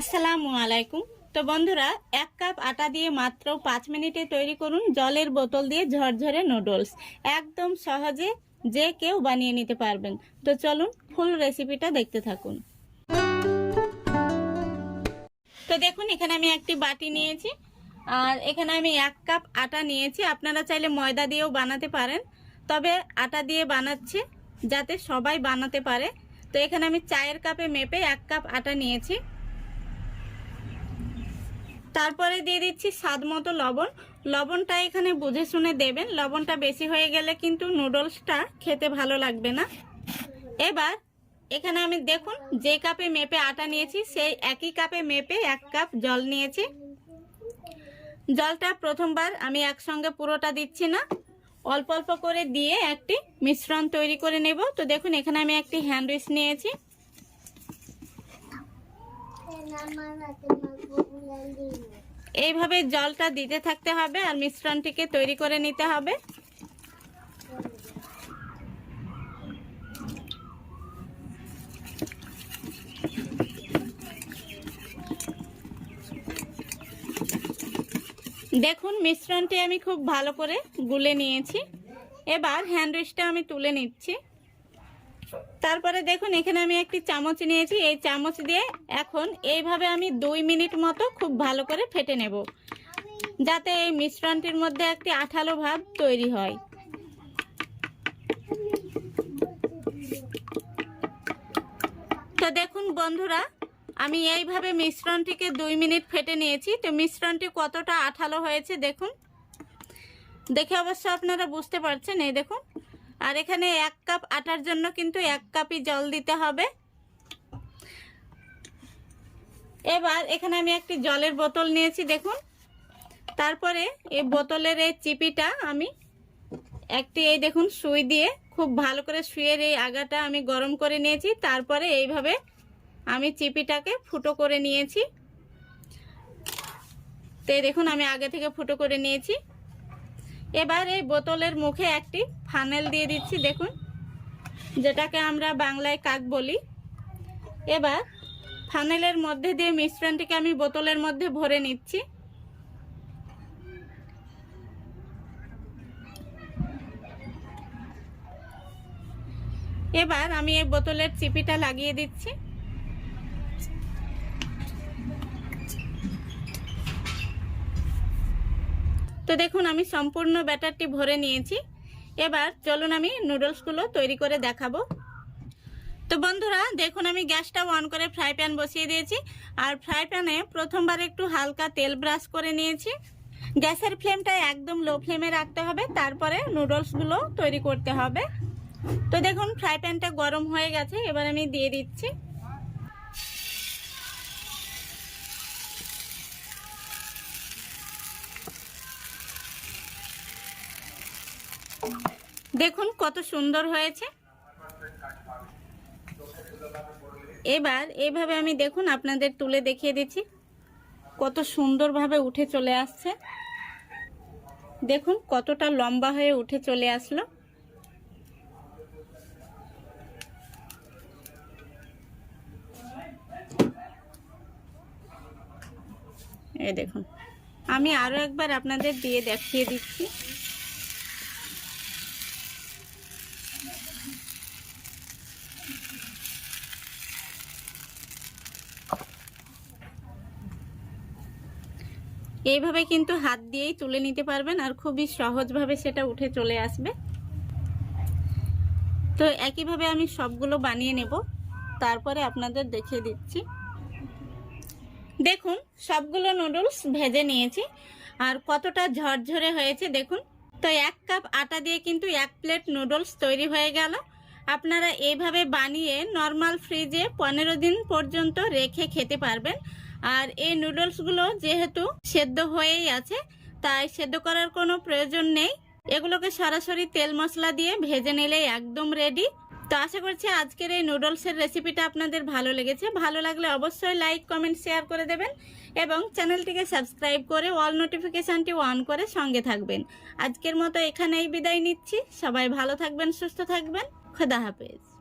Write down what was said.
আসসালামু আলাইকুম। তো বন্ধুরা, 1 কাপ আটা দিয়ে মাত্র 5 মিনিটে তৈরি করুন জলের বোতল দিয়ে ঝরঝরে নুডলস। একদম সহজে যে কেউ বানিয়ে নিতে পারবেন। তো চলুন ফুল রেসিপিটা দেখতে থাকুন। তো দেখুন, এখানে আমি একটি বাটি নিয়েছি আর এখানে আমি 1 কাপ আটা নিয়েছি। আপনারা চাইলে ময়দা দিয়েও বানাতে পারেন, তবে আটা দিয়ে বানাচ্ছি যাতে সবাই বানাতে পারে। তো এখানে আমি চায়ের কাপে মেপে 1 কাপ আটা নিয়েছি। তারপরে দিয়ে দিচ্ছি স্বাদ মতো লবণ। লবণটা এখানে বুঝে শুনে দেবেন, লবণটা বেশি হয়ে গেলে কিন্তু নুডলসটা খেতে ভালো লাগবে না। এবার এখানে আমি দেখুন যে কাপে মেপে আটা নিয়েছি সেই একই কাপে মেপে 1 কাপ জল নিয়েছি। জলটা প্রথমবার আমি একসঙ্গে পুরোটা দিচ্ছি না, অল্প অল্প করে দিয়ে একটি মিশ্রণ তৈরি করে নেব। তো দেখুন, এখানে আমি একটি হ্যান্ড উইচ নিয়েছি। এইভাবে জলটা দিতে থাকতে হবে আর মিশ্রণটিকে তৈরি করে নিতে হবে। দেখুন, মিশ্রণটি আমি খুব ভালো করে গুলে নিয়েছি। এবার হ্যান্ড উইচটা আমি তুলে নিচ্ছি। তারপরে দেখুন, এখানে আমি একটি চামচ নিয়েছি। এই চামচ দিয়ে এখন এইভাবে আমি 2 মিনিট মতো খুব ভালো করে ফেটে নেব, যাতে এই মিশ্রণটির মধ্যে একটি আঠালো ভাব তৈরি হয়। তো দেখুন বন্ধুরা, আমি এইভাবে মিশ্রণটিকে 2 মিনিট ফেটে নিয়েছি। তো মিশ্রণটি কতটা আঠালো হয়েছে দেখুন, দেখে অবশ্য আপনারা বুঝতে পারছেন। এই দেখুন, আর এখানে 1 কাপ আটার জন্য কিন্তু 1 কাপই জল দিতে হবে। এবার এখানে আমি একটি জলের বোতল নিয়েছি দেখুন। তারপরে এই বোতলের এই চিপিটা আমি একটি এই দেখুন সুই দিয়ে খুব ভালো করে সুইয়ের এই আগাটা আমি গরম করে নিয়েছি। তারপরে এইভাবে আমি চিপিটাকে ফুটো করে নিয়েছি। তো দেখুন, আমি আগে থেকে ফুটো করে নিয়েছি। এবার এই বোতলের মুখে একটি ফানেল দিয়ে দিচ্ছি দেখুন, যেটাকে আমরা বাংলায় কাক বলি। এবার ফানেলের মধ্যে দিয়ে মিশ্রণটিকে আমি বোতলের মধ্যে ভরে নিচ্ছি। এবার আমি এই বোতলের চিপিটা লাগিয়ে দিচ্ছি। তো দেখুন, আমি সম্পূর্ণ ব্যাটারটি ভরে নিয়েছি। এবার চলুন আমি নুডলসগুলো তৈরি করে দেখাবো। তো বন্ধুরা দেখুন, আমি গ্যাসটা অন করে ফ্রাই প্যান বসিয়ে দিয়েছি আর ফ্রাই প্যানে প্রথমবার একটু হালকা তেল ব্রাশ করে নিয়েছি। গ্যাসের ফ্লেমটা একদম লো ফ্লেমে রাখতে হবে, তারপরে নুডলসগুলো তৈরি করতে হবে। তো দেখুন, ফ্রাই প্যানটা গরম হয়ে গেছে। এবার আমি দিয়ে দিচ্ছি। দেখুন কত সুন্দর হয়েছে। এবার এইভাবে আমি দেখুন আপনাদের তুলে দেখিয়ে দিচ্ছি কত সুন্দরভাবে উঠে চলে আসছে। দেখুন কতটা লম্বা হয়ে উঠে চলে আসলো। এই দেখুন, আমি আরো একবার আপনাদের দিয়ে দেখিয়ে দিচ্ছি। এইভাবে কিন্তু হাত দিয়েই তুলে নিতে পারবেন আর খুবই সহজভাবে সেটা উঠে চলে আসবে। তো একইভাবে আমি সবগুলো বানিয়ে নেব, তারপরে আপনাদের দেখিয়ে দিচ্ছি। দেখুন, সবগুলো নুডলস ভেজে নিয়েছি আর কতটা ঝরঝরে হয়েছে দেখুন। তো 1 কাপ আটা দিয়ে কিন্তু 1 প্লেট নুডলস তৈরি হয়ে গেল। আপনারা এইভাবে বানিয়ে নর্মাল ফ্রিজে 15 দিন পর্যন্ত রেখে খেতে পারবেন। আর এই নুডলসগুলো যেহেতু সেদ্ধ হয়েই আছে, তাই সেদ্ধ করার কোনো প্রয়োজন নেই। এগুলোকে সরাসরি তেল মশলা দিয়ে ভেজে নিলেই একদম রেডি। তো আশা করছি আজকের এই নুডলসের রেসিপিটা আপনাদের ভালো লেগেছে। ভালো লাগলে অবশ্যই লাইক, কমেন্ট, শেয়ার করে দেবেন এবং চ্যানেলটিকে সাবস্ক্রাইব করে অল নোটিফিকেশানটি অন করে সঙ্গে থাকবেন। আজকের মতো এখানেই বিদায় নিচ্ছি। সবাই ভালো থাকবেন, সুস্থ থাকবেন। খোদা হাফেজ।